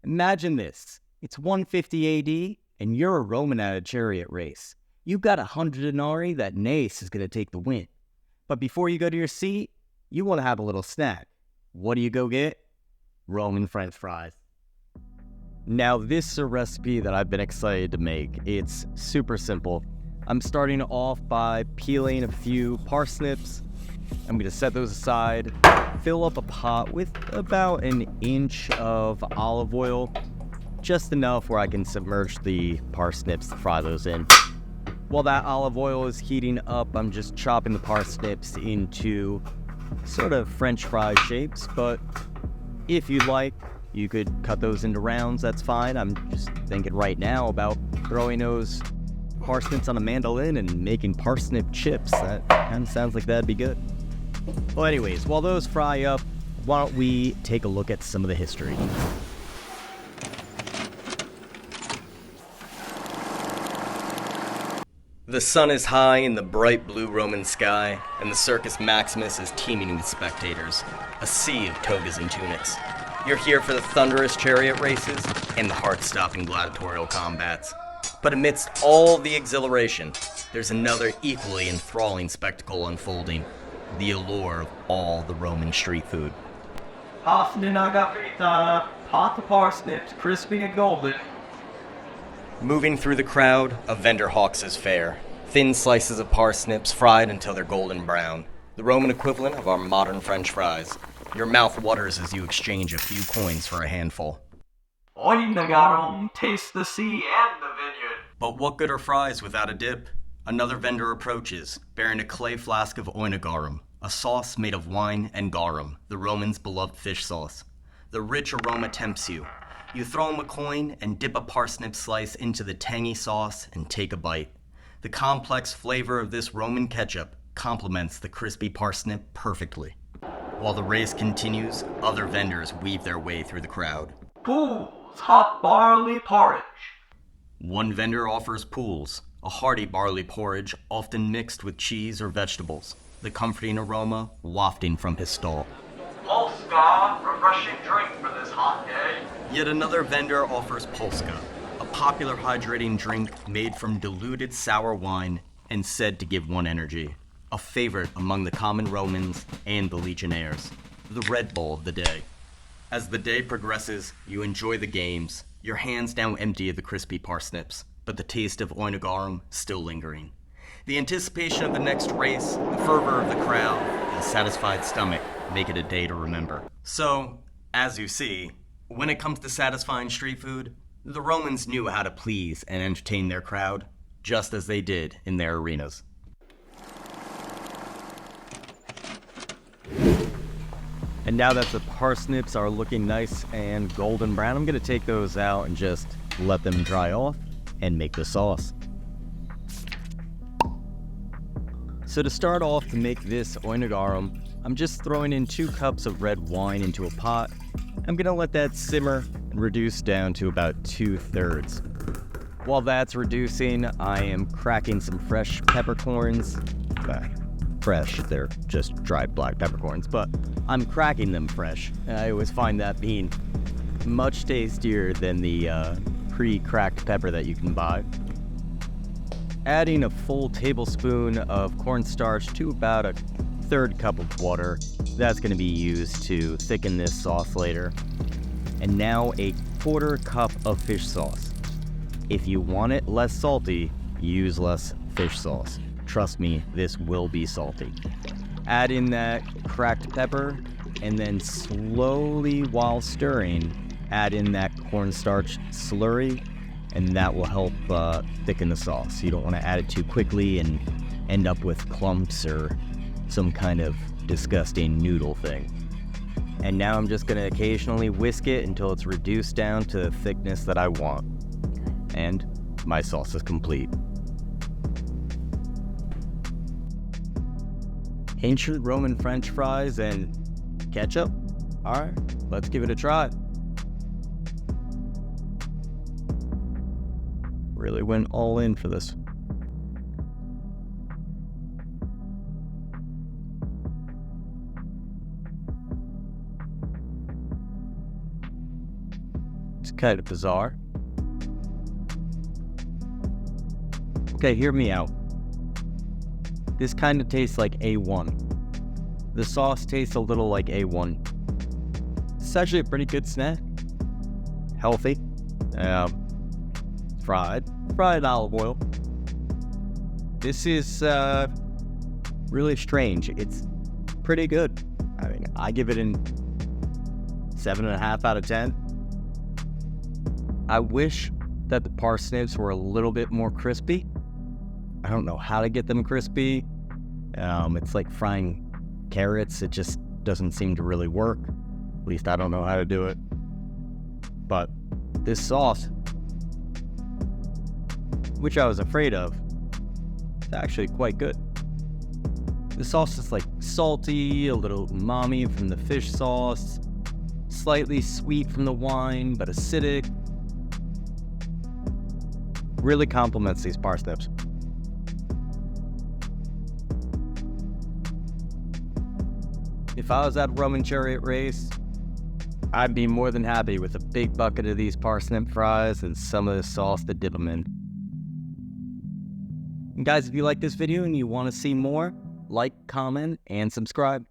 Imagine this. It's 150 AD, and you're a Roman at a chariot race. You've got 100 denarii that Nace is going to take the win. But before you go to your seat, you want to have a little snack. What do you go get? Roman French fries. Now, this is a recipe that I've been excited to make. It's super simple. I'm starting off by peeling a few parsnips. I'm going to set those aside, fill up a pot with about an inch of olive oil, just enough where I can submerge the parsnips to fry those in. While that olive oil is heating up, I'm just chopping the parsnips into sort of French fry shapes, but if you'd like, you could cut those into rounds, that's fine. I'm just thinking right now about throwing those parsnips on a mandolin and making parsnip chips. That kind of sounds like that'd be good. Well, anyways, while those fry up, why don't we take a look at some of the history. The sun is high in the bright blue Roman sky, and the Circus Maximus is teeming with spectators, a sea of togas and tunics. You're here for the thunderous chariot races and the heart-stopping gladiatorial combats. But amidst all the exhilaration, there's another equally enthralling spectacle unfolding, the allure of all the Roman street food. Pastinacae, pot of parsnips, crispy and golden. Moving through the crowd, a vendor hawks his fare. Thin slices of parsnips fried until they're golden brown. The Roman equivalent of our modern French fries. Your mouth waters as you exchange a few coins for a handful. Oenogarum, taste the sea and the vineyard. But what good are fries without a dip? Another vendor approaches, bearing a clay flask of Oenogarum, a sauce made of wine and garum, the Romans' beloved fish sauce. The rich aroma tempts you. You throw him a coin and dip a parsnip slice into the tangy sauce and take a bite. The complex flavor of this Roman ketchup complements the crispy parsnip perfectly. While the race continues, other vendors weave their way through the crowd. Pools, hot barley porridge. One vendor offers pools, a hearty barley porridge often mixed with cheese or vegetables, the comforting aroma wafting from his stall. Polska, refreshing drink for this hot day. Yet another vendor offers Polska, a popular hydrating drink made from diluted sour wine and said to give one energy, a favorite among the common Romans and the legionnaires, the Red Bull of the day. As the day progresses, you enjoy the games, your hands now empty of the crispy parsnips, but the taste of Oenogarum still lingering. The anticipation of the next race, the fervor of the crowd, and a satisfied stomach make it a day to remember. So, as you see, when it comes to satisfying street food, the Romans knew how to please and entertain their crowd, just as they did in their arenas. And now that the parsnips are looking nice and golden brown, I'm going to take those out and just let them dry off and make the sauce. So to start off, to make this Oenogarum, I'm just throwing in 2 cups of red wine into a pot. I'm going to let that simmer and reduce down to about 2/3. While that's reducing, I am cracking some fresh peppercorns. Fresh, they're just dried black peppercorns, but I'm cracking them fresh. I always find that being much tastier than the pre-cracked pepper that you can buy. Adding a full tablespoon of cornstarch to about a 1/3 cup of water. That's going to be used to thicken this sauce later. And now a 1/4 cup of fish sauce. If you want it less salty, use less fish sauce. Trust me, this will be salty. Add in that cracked pepper, and then slowly, while stirring, add in that cornstarch slurry, and that will help thicken the sauce. You don't want to add it too quickly and end up with clumps or some kind of disgusting noodle thing. And now I'm just going to occasionally whisk it until it's reduced down to the thickness that I want. And my sauce is complete. Ancient Roman French fries and ketchup? Alright, let's give it a try. Really went all in for this. It's kind of bizarre. Okay, hear me out. This kind of tastes like A1. The sauce tastes a little like A1. It's actually a pretty good snack. Healthy. Fried olive oil. This is really strange. It's pretty good. I mean, I give it an 7.5 out of 10. I wish that the parsnips were a little bit more crispy. I don't know how to get them crispy. It's like frying carrots. It just doesn't seem to really work. At least I don't know how to do it. But this sauce, which I was afraid of, is actually quite good. The sauce is like salty, a little umami from the fish sauce, slightly sweet from the wine, but acidic. Really complements these parsnips. If I was at Roman chariot race, I'd be more than happy with a big bucket of these parsnip fries and some of the sauce to dip them in. And guys, if you like this video and you want to see more, like, comment, and subscribe.